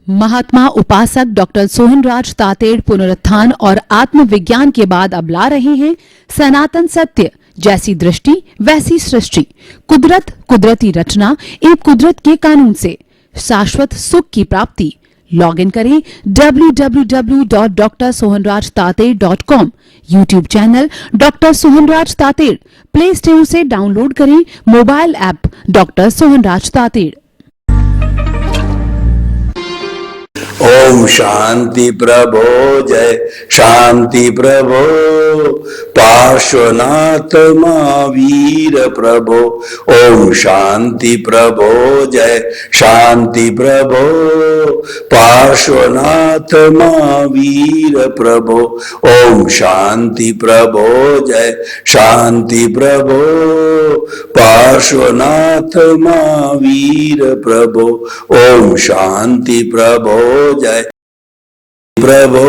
महात्मा उपासक डॉक्टर सोहनराज तातेड़ पुनरुत्थान और आत्मविज्ञान के बाद अब ला रहे हैं सनातन सत्य, जैसी दृष्टि वैसी सृष्टि, कुदरत, कुदरती रचना एवं कुदरत के कानून से शाश्वत सुख की प्राप्ति। लॉग इन करें www.drsohanrajtater.com, YouTube channel doctor Sohanraj Tated, Play Store से डाउनलोड करें mobile app doctor Sohanraj Tated. ओम शांति प्रभो, जय शांति प्रभो, पार्श्वनाथ महावीर प्रभो। ओम शांति प्रभो, जय शांति प्रभो, पार्श्वनाथ महावीर प्रभो। ओम शांति प्रभो, जय शांति प्रभो, पार्श्वनाथ महावीर प्रभो। ओम शांति प्रभो, जय प्रभो,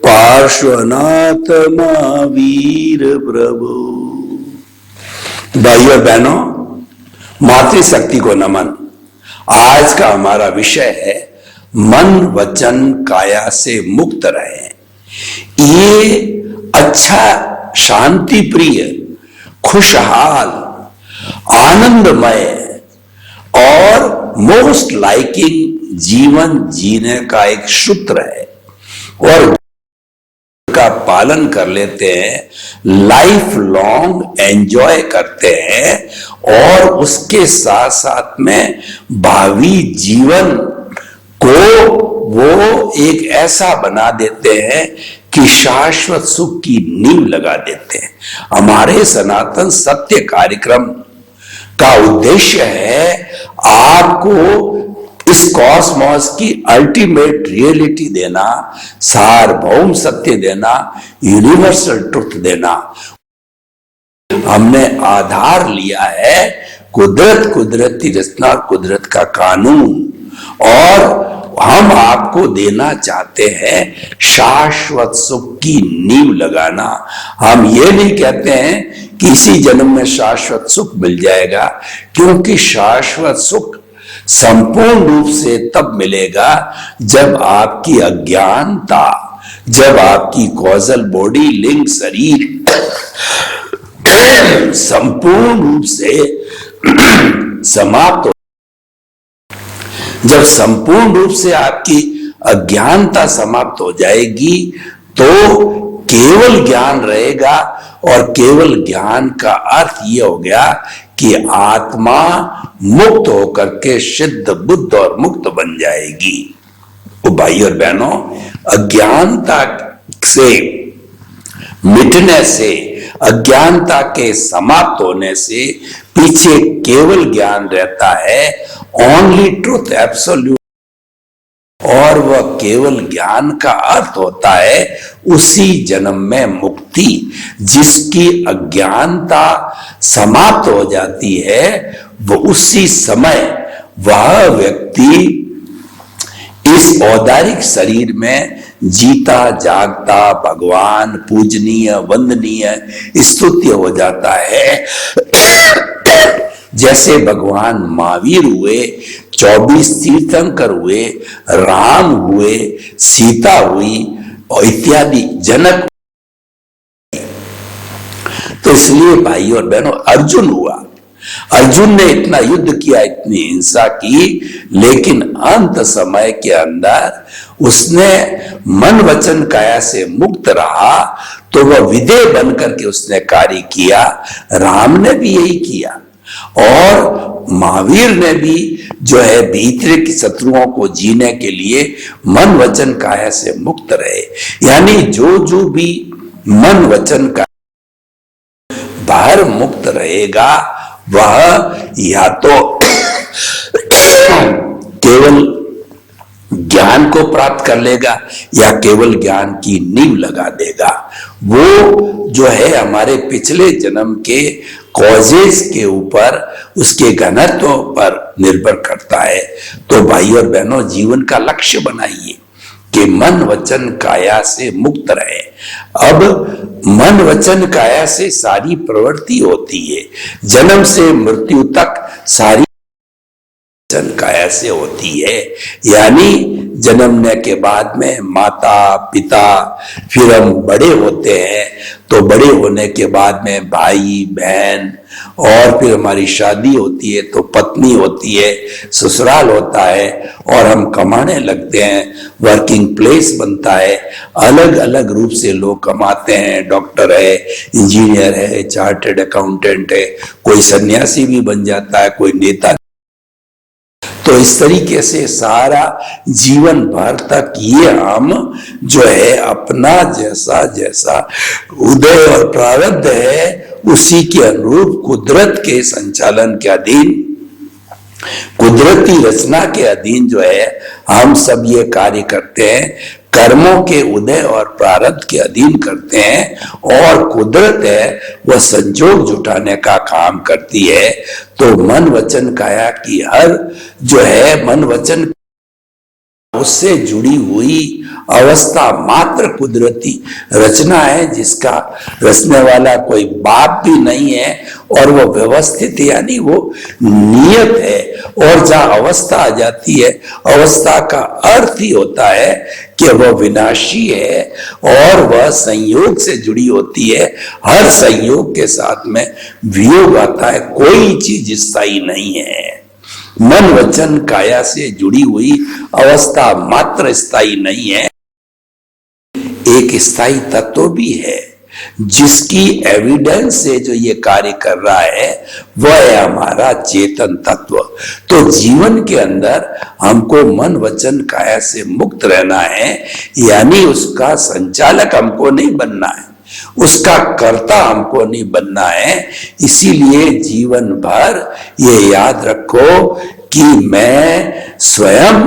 पार्श्वनाथ महावीर प्रभु। भाइयों और बहनों, मातृशक्ति को नमन। आज का हमारा विषय है मन वचन काया से मुक्त रहे। ये अच्छा, शांति प्रिय, खुशहाल, आनंदमय और मोस्ट लाइकिंग जीवन जीने का एक सूत्र है और का पालन कर लेते हैं, लाइफ लॉन्ग एंजॉय करते हैं और उसके साथ साथ में भावी जीवन को वो एक ऐसा बना देते हैं कि शाश्वत सुख की नींव लगा देते हैं। हमारे सनातन सत्य कार्यक्रम का उद्देश्य है आपको इस कॉस्मॉस की अल्टीमेट रियलिटी देना, सार्वभौम सत्य देना, यूनिवर्सल ट्रुथ देना। हमने आधार लिया है कुदरत, कुदरती रचना, कुदरत का कानून, और हम आपको देना चाहते हैं शाश्वत सुख की नींव लगाना। हम ये नहीं कहते हैं कि इसी जन्म में शाश्वत सुख मिल जाएगा, क्योंकि शाश्वत सुख संपूर्ण रूप से तब मिलेगा जब आपकी अज्ञानता, जब आपकी कॉजल बॉडी, लिंग शरीर संपूर्ण रूप से समाप्त हो। जब संपूर्ण रूप से आपकी अज्ञानता समाप्त हो जाएगी तो केवल ज्ञान रहेगा, और केवल ज्ञान का अर्थ यह हो गया कि आत्मा मुक्त होकर के सिद्ध, बुद्ध और मुक्त बन जाएगी। तो भाई और बहनों, अज्ञानता से मिटने से, अज्ञानता के समाप्त होने से पीछे केवल ज्ञान रहता है, ओनली ट्रूथ, एब्सोल्यूट। और वह केवल ज्ञान का अर्थ होता है उसी जन्म में मुक्ति। जिसकी अज्ञानता समाप्त हो जाती है वो उसी समय वह व्यक्ति इस औदारिक शरीर में जीता जागता भगवान, पूजनीय, वंदनीय, स्तुत्य हो जाता है। जैसे भगवान महावीर हुए, 24 तीर्थंकर हुए, राम हुए, सीता हुई और इत्यादि, जनक। तो इसलिए भाई और बहनों, अर्जुन हुआ। अर्जुन ने इतना युद्ध किया, इतनी हिंसा की, लेकिन अंत समय के अंदर उसने मन वचन काया से मुक्त रहा, तो वह विदेह बनकर के उसने कार्य किया। राम ने भी यही किया, और महावीर ने भी जो है भीतर की शत्रुओं को जीने के लिए मन वचन काया से मुक्त रहे। यानी जो भी मन वचन का बाहर मुक्त रहेगा वह या तो केवल ज्ञान को प्राप्त कर लेगा या केवल ज्ञान की नींव लगा देगा। वो जो है हमारे पिछले जन्म के कॉजेस के ऊपर, उसके घनत्व पर निर्भर करता है। तो भाई और बहनों, जीवन का लक्ष्य बनाइए कि मन वचन काया से मुक्त रहे। अब मन वचन काया से सारी प्रवृत्ति होती है, जन्म से मृत्यु तक सारी वचन काया से होती है। यानी जन्मने के बाद में माता पिता, फिर हम बड़े होते हैं तो बड़े होने के बाद में भाई बहन, और फिर हमारी शादी होती है तो पत्नी होती है, ससुराल होता है, और हम कमाने लगते हैं, वर्किंग प्लेस बनता है। अलग अलग रूप से लोग कमाते हैं, डॉक्टर है, इंजीनियर है, चार्टर्ड अकाउंटेंट है, कोई सन्यासी भी बन जाता है, कोई नेता। तो इस तरीके से सारा जीवन भर तक ये हम जो है अपना जैसा जैसा उदय और प्रारब्ध है उसी के अनुरूप कुदरत के संचालन के अधीन, कुदरती रचना के अधीन जो है हम सब ये कार्य करते हैं, कर्मों के उदय और प्रारब्ध के अधीन करते हैं, और कुदरत है वह संजोग जुटाने का काम करती है। तो मन वचन काया की हर जो है मन वचन उससे जुड़ी हुई अवस्था मात्र कुदरती रचना है, जिसका रचने वाला कोई बाप भी नहीं है, और वो व्यवस्थित यानी वो नियत है। और जहां अवस्था आ जाती है, अवस्था का अर्थ ही होता है कि वह विनाशी है और वह संयोग से जुड़ी होती है। हर संयोग के साथ में वियोग आता है, कोई चीज स्थायी नहीं है। मन वचन काया से जुड़ी हुई अवस्था मात्र स्थायी नहीं है, एक स्थायी तत्व भी है जिसकी एविडेंस से जो ये कार्य कर रहा है वह है हमारा चेतन तत्व। तो जीवन के अंदर हमको मन वचन काया से मुक्त रहना है, यानी उसका संचालक हमको नहीं बनना है, उसका कर्ता हमको नहीं बनना है। इसीलिए जीवन भर ये याद रखो कि मैं स्वयं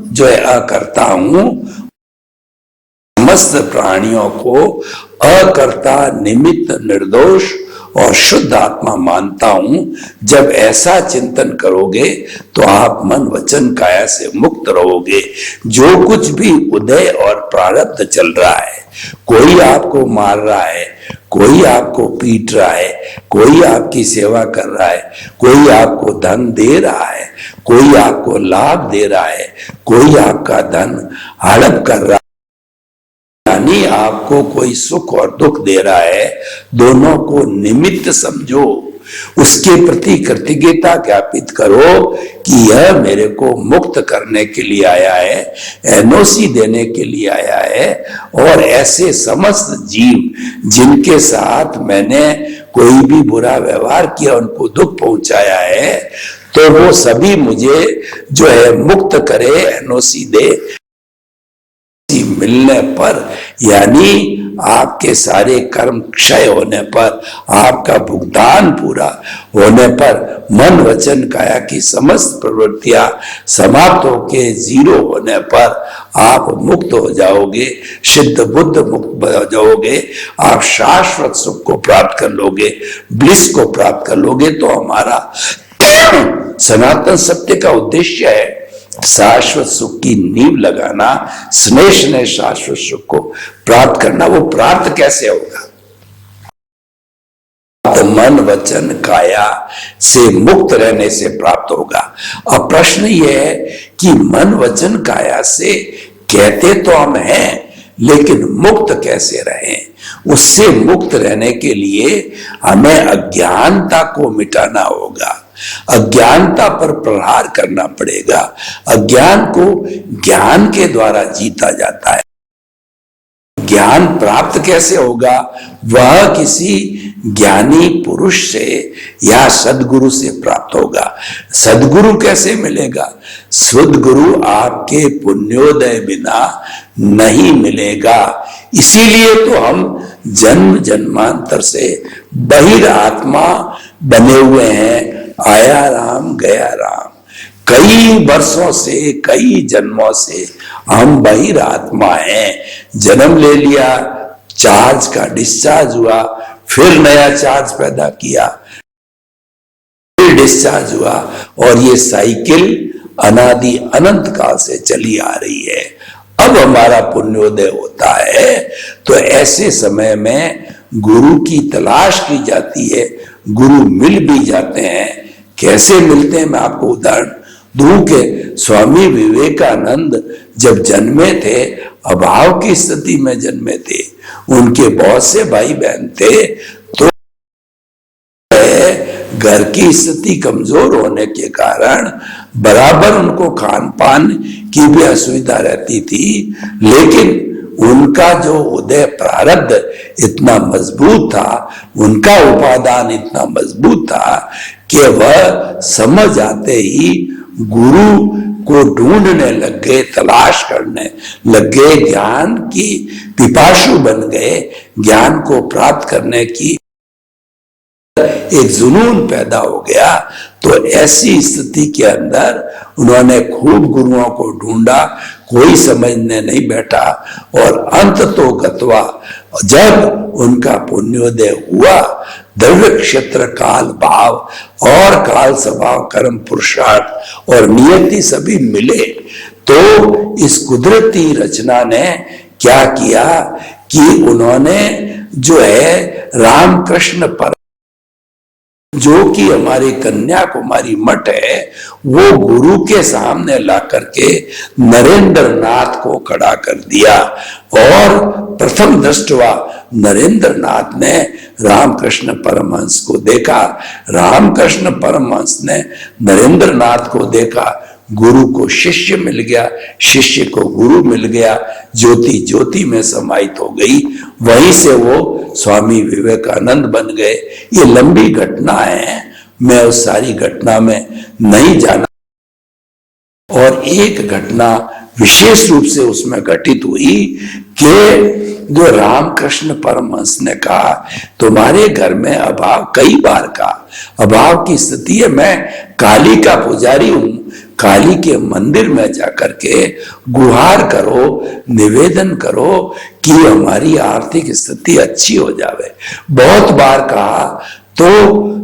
जो है अकर्ता हूं, समस्त प्राणियों को अकर्ता, निमित्त, निर्दोष और शुद्ध आत्मा मानता हूं। जब ऐसा चिंतन करोगे तो आप मन वचन काया से मुक्त रहोगे। जो कुछ भी उदय और प्रारब्ध चल रहा है, कोई आपको मार रहा है, कोई आपको पीट रहा है, कोई आपकी सेवा कर रहा है, कोई आपको धन दे रहा है, कोई आपको लाभ दे रहा है, कोई आपका धन हड़प कर रहा है, यानी आपको कोई सुख और दुख दे रहा है, दोनों को निमित्त समझो, उसके प्रति कृतज्ञता ज्ञापित करो कि यह मेरे को मुक्त करने के लिए आया है, एनओसी देने के लिए आया है। और ऐसे समस्त जीव जिनके साथ मैंने कोई भी बुरा व्यवहार किया, उनको दुख पहुंचाया है, तो वो सभी मुझे जो है मुक्त करे, एनओसी दे। मिलने पर यानी आपके सारे कर्म क्षय होने पर, आपका भुगतान पूरा होने पर, मन वचन काया की समस्त प्रवृत्तियां समाप्त होके जीरो होने पर आप मुक्त हो जाओगे, सिद्ध बुद्ध मुक्त हो जाओगे, आप शाश्वत सुख को प्राप्त कर लोगे, ब्लिस को प्राप्त कर लोगे। तो हमारा सनातन सत्य का उद्देश्य है शाश्वत सुख की नींव लगाना, स्नेह ने शाश्वत सुख को प्राप्त करना। वो प्राप्त कैसे होगा? तो मन वचन काया से मुक्त रहने से प्राप्त होगा। अब प्रश्न यह है कि मन वचन काया से कहते तो हम हैं, लेकिन मुक्त कैसे रहें? उससे मुक्त रहने के लिए हमें अज्ञानता को मिटाना होगा, अज्ञानता पर प्रहार करना पड़ेगा। अज्ञान को ज्ञान के द्वारा जीता जाता है। ज्ञान प्राप्त कैसे होगा? वह किसी ज्ञानी पुरुष से या सदगुरु से प्राप्त होगा। सदगुरु कैसे मिलेगा? सदगुरु आपके पुण्योदय बिना नहीं मिलेगा। इसीलिए तो हम जन्म जन्मांतर से बहिर आत्मा बने हुए हैं। आया राम गया राम, कई वर्षों से, कई जन्मों से हम बहिर आत्मा हैं। जन्म ले लिया, चार्ज का डिस्चार्ज हुआ, फिर नया चार्ज पैदा किया, फिर डिस्चार्ज हुआ, और ये साइकिल अनादि अनंत काल से चली आ रही है। अब हमारा पुण्योदय होता है तो ऐसे समय में गुरु की तलाश की जाती है। गुरु मिल भी जाते हैं। कैसे मिलते हैं? मैं आपको उदाहरण दूं के स्वामी विवेकानंद जब जन्मे थे, अभाव की स्थिति में जन्मे थे, उनके बहुत से भाई बहन थे, तो घर की स्थिति कमजोर होने के कारण बराबर उनको खान पान की भी असुविधा रहती थी, लेकिन उनका जो उदय प्रारब्ध इतना मजबूत था, उनका उपादान इतना मजबूत था कि वह समझ आते ही गुरु को ढूंढने लग गए, तलाश करने लग गए, ज्ञान की पिपासु बन गए, ज्ञान को प्राप्त करने की एक जुनून पैदा हो गया। तो ऐसी स्थिति के अंदर उन्होंने खूब गुरुओं को ढूंढा, कोई समझने नहीं बैठा, और अंत तो गत्वा जब उनका पुण्योदय हुआ, द्रव्य क्षेत्र काल भाव और काल स्वभाव कर्म पुरुषार्थ और नियति सभी मिले, तो इस कुदरती रचना ने क्या किया कि उन्होंने जो है रामकृष्ण पर, जो कि हमारी कन्याकुमारी मठ है, वो गुरु के सामने ला करके नरेंद्र नाथ को खड़ा कर दिया, और प्रथम दृष्टवा नरेंद्र नाथ ने रामकृष्ण परमहंस को देखा, रामकृष्ण परमहंस ने नरेंद्र नाथ को देखा, गुरु को शिष्य मिल गया, शिष्य को गुरु मिल गया, ज्योति ज्योति में समाहित हो गई, वहीं से वो स्वामी विवेकानंद बन गए। ये लंबी घटना है, मैं उस सारी घटना में नहीं जाना, और एक घटना विशेष रूप से उसमें घटित हुई कि जो रामकृष्ण परमहंस ने कहा, तुम्हारे घर में अभाव, कई बार का अभाव की स्थिति है, मैं काली का पुजारी हूं, काली के मंदिर में जाकर के गुहार करो, निवेदन करो कि हमारी आर्थिक स्थिति अच्छी हो जावे। बहुत बार कहा, तो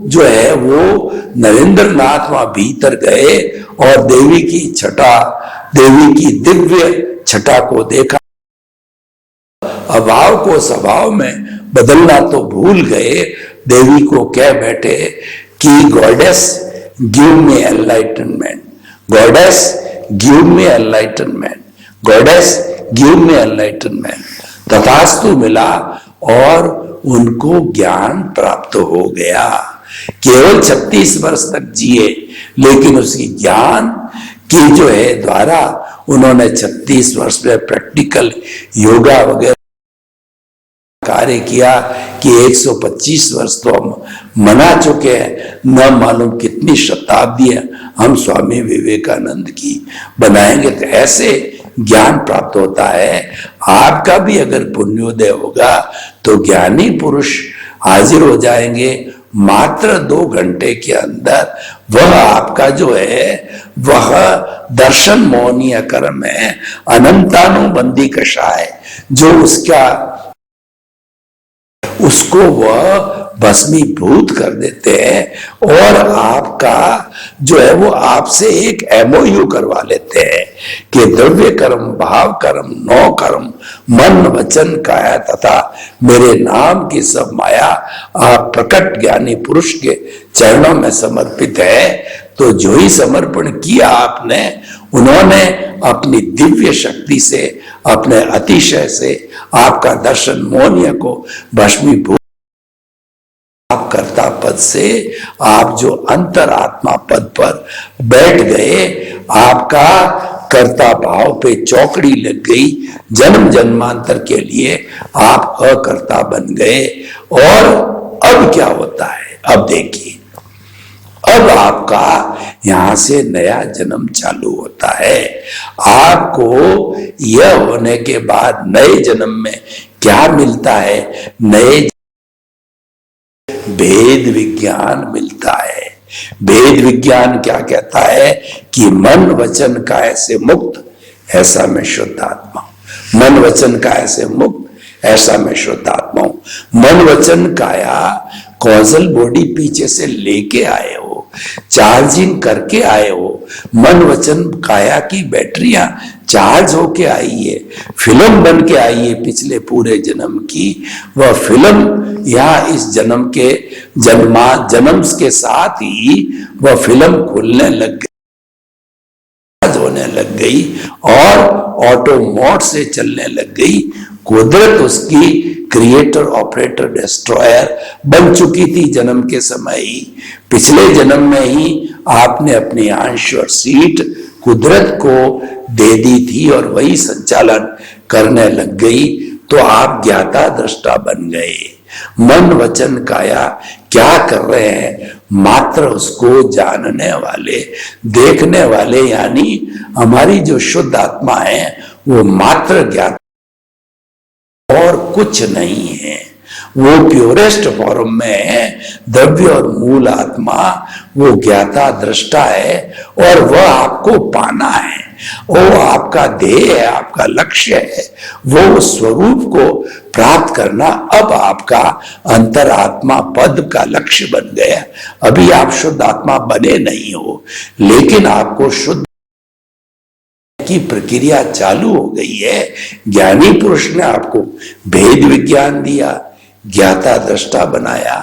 जो है वो नरेंद्र नाथ वहां भीतर गए और देवी की छटा, देवी की दिव्य छटा को देखा, अभाव को स्वभाव में बदलना तो भूल गए, देवी को कह बैठे कि goddess give me enlightenment, goddess give me enlightenment, goddess give me enlightenment. तथास्तु मिला और उनको ज्ञान प्राप्त हो गया। केवल 36 वर्ष तक जिए, लेकिन उसकी ज्ञान की जो है द्वारा उन्होंने 36 वर्ष में प्रैक्टिकल योगा वगैरह कार्य किया कि 125 वर्ष तो हम मना चुके हैं, न मालूम कितनी शताब्दियां हम स्वामी विवेकानंद की बनाएंगे। तो ऐसे ज्ञान प्राप्त होता है। आपका भी अगर पुण्योदय होगा तो ज्ञानी पुरुष हाजिर हो जाएंगे, मात्र 2 घंटे के अंदर वह आपका जो है वह दर्शन मोहनीय कर्म है, अनंतानुबंधी कषाय, जो उसको वह भस्मीभूत कर देते हैं, और आपका जो है वो आपसे एक MOU करवा लेते हैं कि द्रव्य कर्म, भाव कर्म, 9 कर्म, मन वचन काया तथा मेरे नाम की सब माया आप प्रकट ज्ञानी पुरुष के चरणों में समर्पित है। तो जो ही समर्पण किया आपने, उन्होंने अपनी दिव्य शक्ति से, अपने अतिशय से आपका दर्शन मोहनीय को भस्मीभूत, आप कर्ता पद से आप जो अंतरात्मा पद पर बैठ गए, आपका कर्ता भाव पे चौकड़ी लग गई, जन्म जन्मांतर के लिए आप अकर्ता बन गए। और अब क्या होता है, अब देखिए, अब आपका यहां से नया जन्म चालू होता है। आपको यह होने के बाद नए जन्म में क्या मिलता है, नए भेद विज्ञान मिलता है। भेद विज्ञान क्या कहता है कि मन वचन काय से मुक्त, ऐसा मैं शुद्ध आत्मा हूं। मन वचन काय से मुक्त, ऐसा मैं शुद्ध आत्मा हूं। मन वचन काया कॉजल बॉडी पीछे से लेके आए हो, चार्जिंग करके आए हो। मन वचन काया की बैटरियां चार्ज होके आई है, फिल्म बन के आई है पिछले पूरे जन्म की। वह फिल्म यहाँ इस जन्म के जन्म के साथ ही वह फिल्म खुलने लग गई। होने लग गई और ऑटो मोड से चलने लग गई। कुदरत उसकी क्रिएटर ऑपरेटर डिस्ट्रॉयर बन चुकी थी जन्म के समय ही। पिछले जन्म में ही आपने अपनी अंश और सीट कुदरत को दे दी थी और वही संचालन करने लग गई, तो आप ज्ञाता दृष्टा बन गए। मन वचन काया क्या कर रहे हैं, मात्र उसको जानने वाले, देखने वाले, यानी हमारी जो शुद्ध आत्मा है वो मात्र ज्ञाता और कुछ नहीं है। वो प्योरेस्ट फॉर्म में है, द्रव्य और मूल आत्मा वो ज्ञाता दृष्टा है और वह आपको पाना है, वो आपका ध्येय है, आपका लक्ष्य है, वो स्वरूप को प्राप्त करना अब आपका अंतरात्मा पद का लक्ष्य बन गया। अभी आप शुद्ध आत्मा बने नहीं हो, लेकिन आपको शुद्ध की प्रक्रिया चालू हो गई है। ज्ञानी पुरुष ने आपको भेद विज्ञान दिया, ज्ञाता दृष्टा बनाया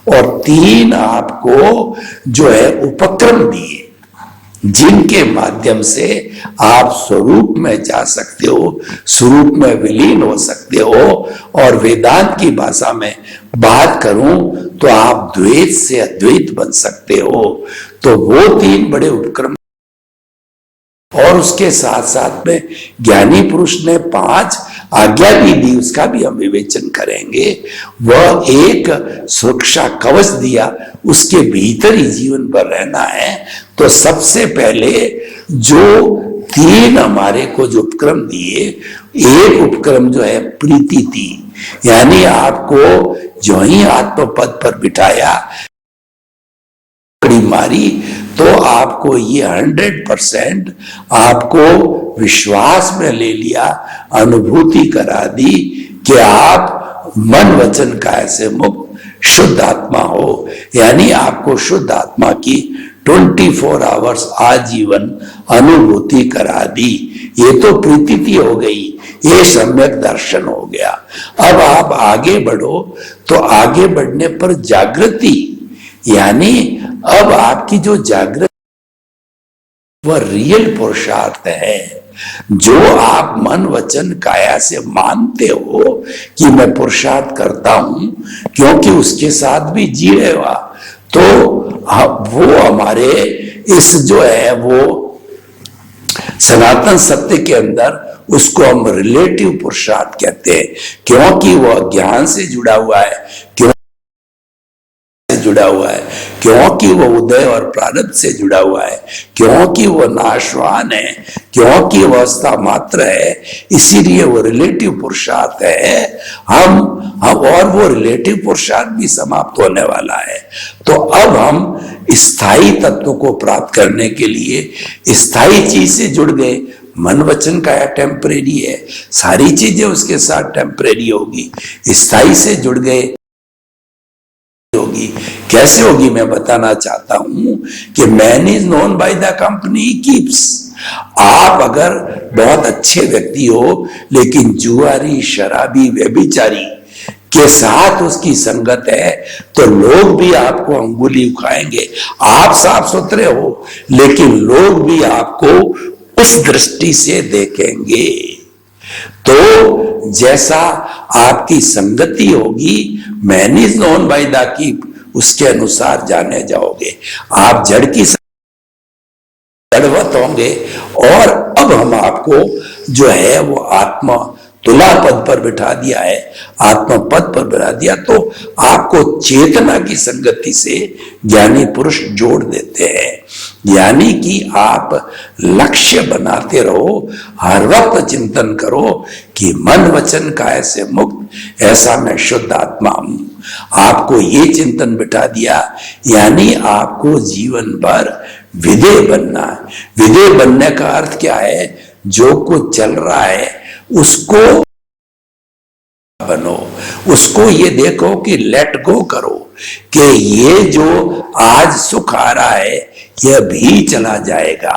और 3 आपको जो है उपक्रम दिए, जिनके माध्यम से आप स्वरूप में जा सकते हो, स्वरूप में विलीन हो सकते हो। और वेदांत की भाषा में बात करूं तो आप द्वैत से अद्वैत बन सकते हो। तो वो 3 बड़े उपक्रम और उसके साथ साथ में ज्ञानी पुरुष ने 5 आज्ञा भी दी, उसका भी हम विवेचन करेंगे। वह एक सुरक्षा कवच दिया, उसके भीतर ही जीवन भर रहना है। तो सबसे पहले जो 3 हमारे को जो उपक्रम दिए, एक उपक्रम जो है प्रीति थी, यानी आपको जो ही आत्मपद पर बिठाया मारी तो आपको ये 100% आपको विश्वास में ले लिया, अनुभूति करा दी कि आप मन वचन काया से मुक्त शुद्ध आत्मा हो। यानी आपको शुद्ध आत्मा की 24 आवर्स आजीवन अनुभूति करा दी। ये तो प्रीति हो गई, ये सम्यक दर्शन हो गया। अब आप आगे बढ़ो तो आगे बढ़ने पर जागृति, यानी अब आपकी जो जागृति वह रियल पुरुषार्थ है, जो आप मन वचन काया से मानते हो कि मैं पुरुषार्थ करता हूं क्योंकि उसके साथ भी जी रहे हो, तो वो हमारे इस जो है वो सनातन सत्य के अंदर उसको हम रिलेटिव पुरुषार्थ कहते हैं, क्योंकि वह ज्ञान से जुड़ा हुआ है, जुड़ा हुआ है, क्योंकि वो उदय और प्रारब्ध से जुड़ा हुआ है, क्योंकि वो नाशवान है, क्योंकि वो अवस्था मात्र है, इसीलिए वो रिलेटिव पुरुषार्थ है। हम और वो रिलेटिव पुरुषार्थ भी समाप्त होने वाला है। तो अब हम स्थायी तत्व को प्राप्त करने के लिए स्थायी चीज से जुड़ गए। मन वचन काया टेम्परेरी है, सारी चीजें उसके साथ टेम्परेरी होगी। स्थायी से जुड़ गए होगी, कैसे होगी मैं बताना चाहता हूं कि man is known by the company he keeps. आप अगर बहुत अच्छे व्यक्ति हो लेकिन जुआरी, शराबी, व्यभिचारी के साथ उसकी संगत है तो लोग भी आपको अंगुली उठाएंगे। आप साफ सुथरे हो लेकिन लोग भी आपको उस दृष्टि से देखेंगे। तो जैसा आपकी संगति होगी, man is known by the keep, उसके अनुसार जाने जाओगे। आप जड़ की जड़वत होंगे। और अब हम आपको जो है वो आत्मा तुला पद पर बिठा दिया है, आत्मा पद पर बिठा दिया, तो आपको चेतना की संगति से ज्ञानी पुरुष जोड़ देते हैं। यानी कि आप लक्ष्य बनाते रहो, हर वक्त चिंतन करो कि मन वचन काया से मुक्त, ऐसा मैं शुद्ध आत्मा हूं। आपको ये चिंतन बिठा दिया, यानी आपको जीवन भर विधेय बनना है। विधेय बनने का अर्थ क्या है? जो कुछ चल रहा है उसको बनो, उसको ये देखो कि लेट गो करो कि ये जो आज सुख आ रहा है यह भी चला जाएगा,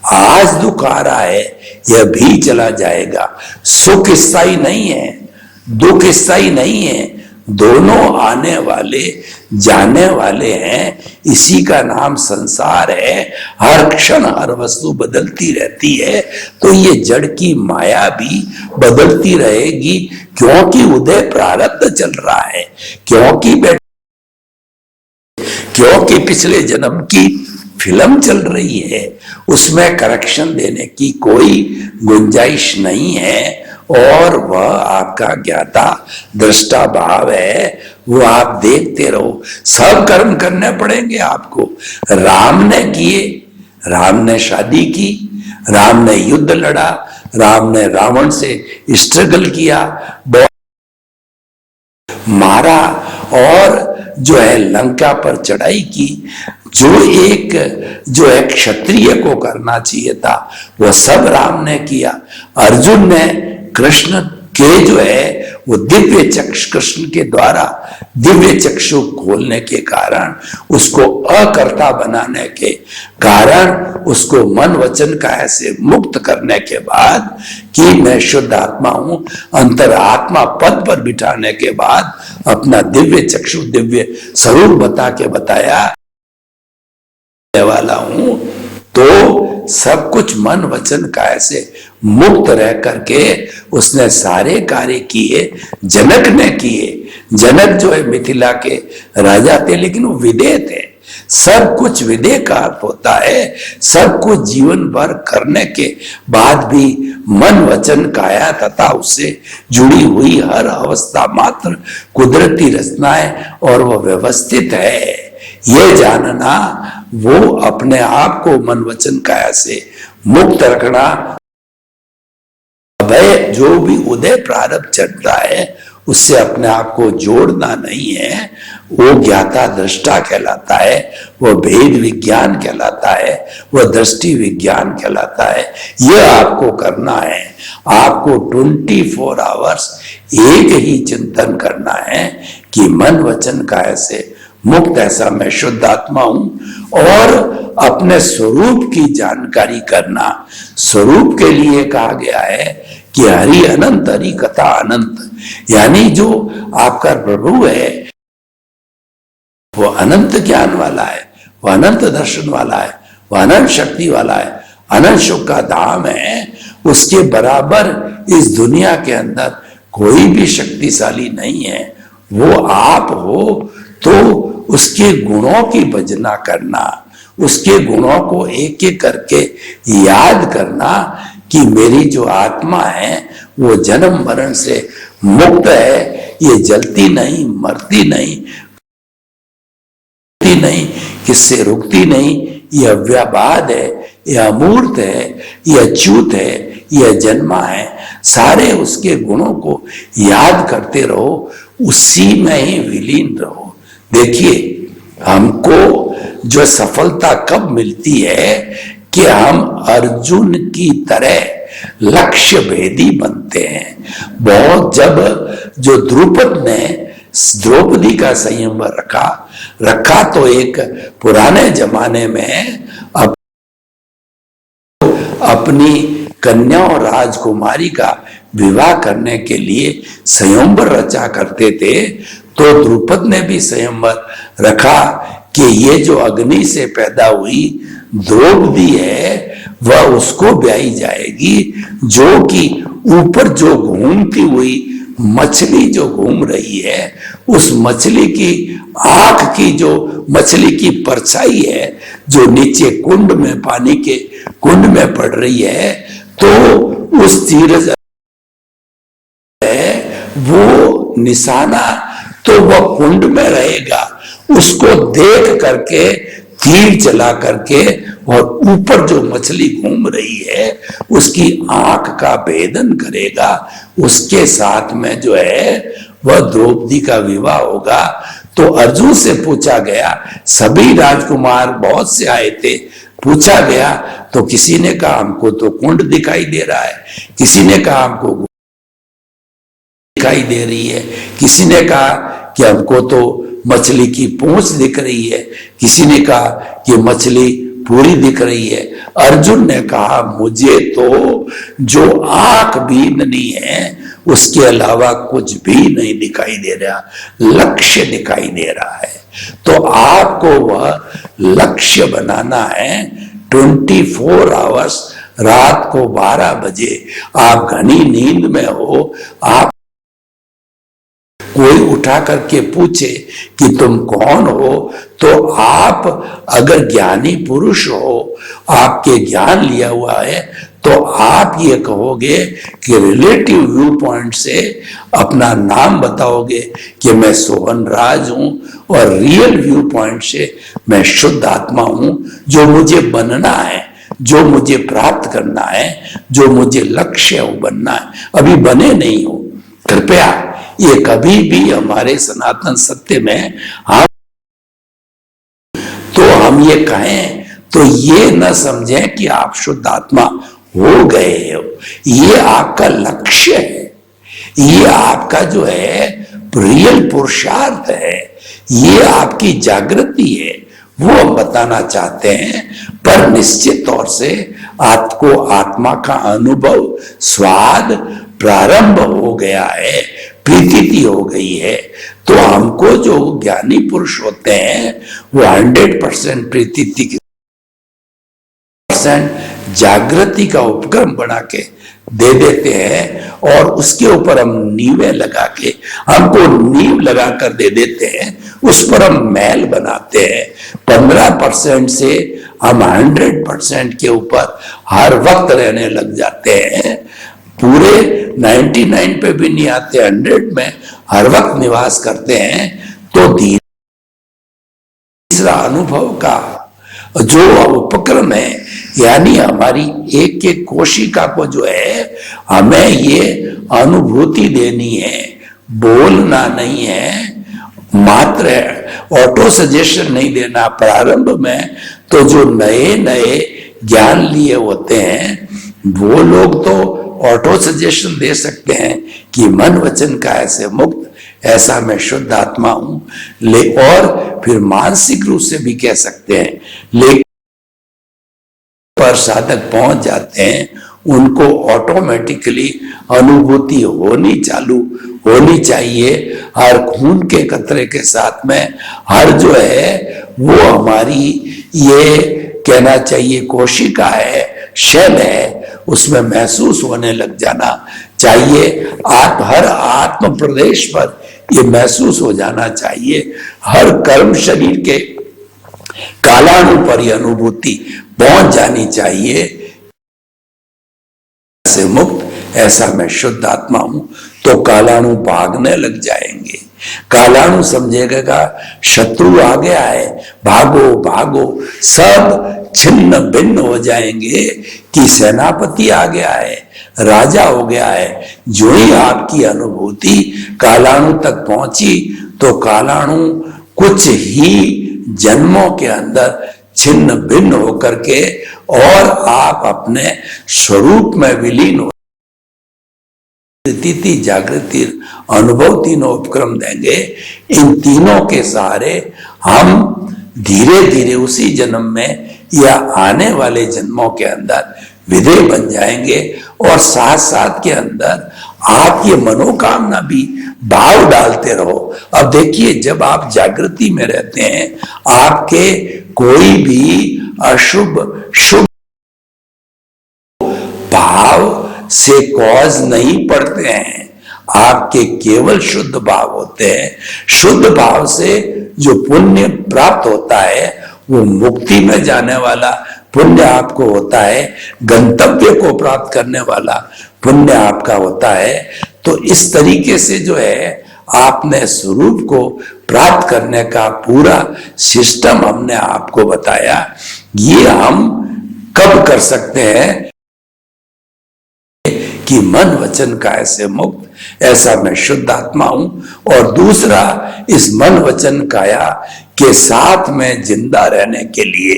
आज दुख आ रहा है यह भी चला जाएगा। सुख स्थायी नहीं है, दुख स्थायी नहीं है, दोनों आने वाले जाने वाले हैं, इसी का नाम संसार है। हर क्षण हर वस्तु बदलती रहती है, तो ये जड़ की माया भी बदलती रहेगी, क्योंकि उदय प्रारब्ध चल रहा है, क्योंकि पिछले जन्म की फिल्म चल रही है, उसमें करेक्शन देने की कोई गुंजाइश नहीं है। और वह आपका ज्ञाता दृष्टा भाव है, वो आप देखते रहो। सब कर्म करने पड़ेंगे आपको। राम ने किए, राम ने शादी की, राम ने युद्ध लड़ा, राम ने रावण से स्ट्रगल किया, मारा, और जो है लंका पर चढ़ाई की। जो एक क्षत्रिय को करना चाहिए था, वह सब राम ने किया। अर्जुन ने कृष्ण के जो है वो दिव्य चक्षु, कृष्ण के द्वारा दिव्य चक्षु खोलने के कारण, उसको अकर्ता बनाने के कारण, उसको मन वचन काया से मुक्त करने के बाद कि मैं शुद्ध आत्मा हूं, अंतरात्मा पद पर बिठाने के बाद अपना दिव्य चक्षु, दिव्य स्वरूप बता के बताया वाला हूं, तो सब कुछ मन वचन काया से मुक्त रह करके उसने सारे कार्य किए। जनक ने किए। जनक जो है मिथिला के राजा थे, लेकिन वो विदेह थे। सब कुछ विदेह का अर्थ होता है, सब कुछ जीवन भर करने के बाद भी मन वचन काया तथा उससे जुड़ी हुई हर अवस्था मात्र कुदरती रचनाएं और वह व्यवस्थित है, ये जानना, वो अपने आप को मन वचन काया से मुक्त रखना। भय जो भी उदय प्रारब्ध चढ़ता है उससे अपने आप को जोड़ना नहीं है, वो ज्ञाता दृष्टा कहलाता है, वो भेद विज्ञान कहलाता है, वो दृष्टि विज्ञान कहलाता है। ये आपको करना है। आपको 24 आवर्स एक ही चिंतन करना है कि मन वचन काया से मुक्त ऐसा मैं शुद्ध आत्मा हूं, और अपने स्वरूप की जानकारी करना। स्वरूप के लिए कहा गया है कि हरि अनंत, हरि कथा अनंत, यानी जो आपका प्रभु है वो अनंत ज्ञान वाला है, वो अनंत दर्शन वाला है, वो अनंत शक्ति वाला है, अनंत सुख का धाम है। उसके बराबर इस दुनिया के अंदर कोई भी शक्तिशाली नहीं है। वो आप हो, तो उसके गुणों की भजना करना, उसके गुणों को एक एक करके याद करना कि मेरी जो आत्मा है वो जन्म मरण से मुक्त है, ये जलती नहीं, मरती नहीं, किससे रुकती नहीं, ये अव्याबाद है, ये अमूर्त है, ये अच्युत है, ये जन्मा है। सारे उसके गुणों को याद करते रहो, उसी में ही विलीन रहो। देखिए, हमको जो सफलता कब मिलती है कि हम अर्जुन की तरह लक्ष्य भेदी बनते हैं। बहुत जब जो द्रुपद ने द्रौपदी का संयम रखा तो एक पुराने जमाने में अपनी कन्या और राजकुमारी का विवाह करने के लिए संयंवर रचा करते थे, तो द्रुपद ने भी संयंवर रखा कि ये जो अग्नि से पैदा हुई द्रौपदी है वह उसको ब्याही जाएगी, जो कि ऊपर जो घूमती हुई मछली जो घूम रही है, उस मछली की आंख की जो मछली की परछाई है जो नीचे कुंड में, पानी के कुंड में पड़ रही है, तो उस तीर है वो निशाना तो वह कुंड में रहेगा। उसको देख करके तीर चला करके और ऊपर जो मछली घूम रही है उसकी आंख का भेदन करेगा। उसके साथ में जो है वह द्रौपदी का विवाह होगा। तो अर्जुन से पूछा गया, सभी राजकुमार बहुत से आए थे, पूछा गया तो किसी ने कहा हमको तो कुंड दिखाई दे रहा है, किसी ने कहा हमको दिखाई दे रही है, किसी ने कहा कि हमको तो मछली की पूंछ दिख रही है, किसी ने कहा कि मछली पूरी दिख रही है। अर्जुन ने कहा मुझे तो जो आंख भी नहीं है उसके अलावा कुछ भी नहीं दिखाई दे रहा, लक्ष्य दिखाई दे रहा है। तो आपको वह लक्ष्य बनाना है। 24 आवर्स, रात को 12 बजे आप घनी नींद में हो, आप कोई उठा करके पूछे कि तुम कौन हो, तो आप अगर ज्ञानी पुरुष हो, आपके ज्ञान लिया हुआ है, तो आप ये कहोगे कि रिलेटिव व्यू पॉइंट से अपना नाम बताओगे कि मैं सोहन राज हूं, और रियल व्यू पॉइंट से मैं शुद्ध आत्मा हूं। जो मुझे बनना है, जो मुझे प्राप्त करना है, जो मुझे लक्ष्य बनना है, अभी बने नहीं हो। कृपया ये कभी भी हमारे सनातन सत्य में हम ये कहें तो ये न समझें कि आप शुद्ध आत्मा हो गए हो। ये आपका लक्ष्य है, ये आपका जो है रियल पुरुषार्थ है, ये आपकी जागृति है, वो हम बताना चाहते हैं। पर निश्चित तौर से आपको आत्मा का अनुभव, स्वाद प्रारंभ हो गया है, प्रीति हो गई है। तो हमको जो ज्ञानी पुरुष होते हैं वो 100% प्रीति जागृति का उपक्रम बना के दे देते हैं, और उसके ऊपर हम नींवें लगा के, हमको नींव लगा कर दे देते हैं, उस पर हम महल बनाते हैं। 15% से हम 100% के ऊपर हर वक्त रहने लग जाते हैं। पूरे 99 पे भी नहीं आते, 100 में हर वक्त निवास करते हैं। तो तीसरा अनुभव का जो उपक्रम है, यानी हमारी एक एक कोशिका को जो है हमें ये अनुभूति देनी है, बोलना नहीं है, मात्र ऑटो सजेशन नहीं देना। प्रारंभ में तो जो नए नए ज्ञान लिए होते हैं वो लोग तो ऑटो सजेशन दे सकते हैं कि मन वचन काया से मुक्त, ऐसा मैं शुद्ध आत्मा हूं, और फिर मानसिक रूप से भी कह सकते हैं। लेकिन पर साधक पहुंच जाते हैं, उनको ऑटोमेटिकली अनुभूति होनी चाहिए। हर खून के कतरे के साथ में हर जो है वो हमारी ये कहना चाहिए कोशिका है, शैल है, उसमें महसूस होने लग जाना चाहिए। आप हर आत्म प्रदेश पर ये महसूस हो जाना चाहिए। हर कर्म शरीर के कालाणु पर यह अनुभूति पहुंच जानी चाहिए। से मुक्त, ऐसा मैं शुद्ध आत्मा हूं। तो कालाणु भागने लग जाएंगे। कालाणु समझेगा शत्रु आ गया है, भागो भागो, सब छिन्न भिन्न हो जाएंगे कि सेनापति आ गया है, राजा हो गया है। जो ही आपकी अनुभूति कालाणु तक पहुंची तो कालाणु कुछ ही जन्मों के अंदर छिन्न भिन्न होकर के और आप अपने स्वरूप में विलीन हो स्थिति जागृति अनुभव तीनों उपक्रम देंगे। इन तीनों के सहारे हम धीरे धीरे उसी जन्म में या आने वाले जन्मों के अंदर विधेय बन जाएंगे। और साथ साथ के अंदर आप ये मनोकामना भी भाव डालते रहो। अब देखिए, जब आप जागृति में रहते हैं, आपके कोई भी अशुभ शुभ भाव से कॉज नहीं पड़ते हैं, आपके केवल शुद्ध भाव होते हैं। शुद्ध भाव से जो पुण्य प्राप्त होता है वो मुक्ति में जाने वाला पुण्य आपको होता है, गंतव्य को प्राप्त करने वाला पुण्य आपका होता है। तो इस तरीके से जो है आपने स्वरूप को प्राप्त करने का पूरा सिस्टम हमने आपको बताया। ये हम कब कर सकते हैं कि मन वचन काया से मुक्त, ऐसा मैं शुद्ध आत्मा हूं। और दूसरा, इस मन वचन काया के साथ में जिंदा रहने के लिए,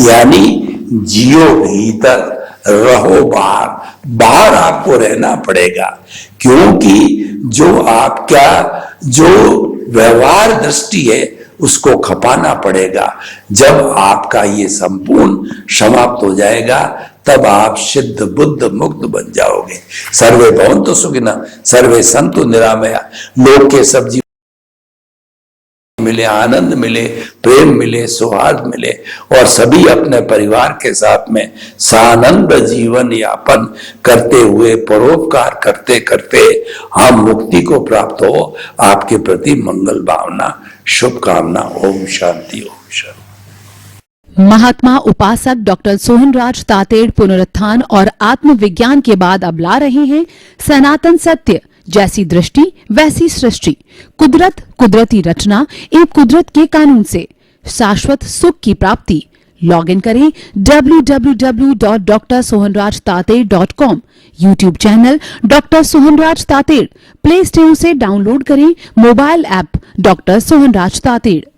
यानी जियो भीतर रहो बाहर, बाहर आपको रहना पड़ेगा। क्योंकि जो आपका जो व्यवहार दृष्टि है उसको खपाना पड़ेगा। जब आपका ये संपूर्ण समाप्त हो जाएगा तब आप सिद्ध बुद्ध मुक्त बन जाओगे। सर्वे भवन्तु सुखिनः, सर्वे सन्तु निरामया। लोक के सब जीवन मिले, आनंद मिले, प्रेम मिले, सौहार्द मिले और सभी अपने परिवार के साथ में सानंद जीवन यापन करते हुए, परोपकार करते करते हम मुक्ति को प्राप्त हो। आपके प्रति मंगल भावना, शुभकामना। ओम शांति, ओम शांति। महात्मा उपासक डॉक्टर सोहनराज तातेड़ पुनरुत्थान और आत्मविज्ञान के बाद अब ला रहे हैं सनातन सत्य, जैसी दृष्टि वैसी सृष्टि, कुदरत, कुदरती रचना एवं कुदरत के कानून से शाश्वत सुख की प्राप्ति। लॉग इन करें www.drsohanrajtater.com, YouTube channel doctor Sohanraj Tated, Play Store से डाउनलोड करें mobile app doctor Sohanraj Tated.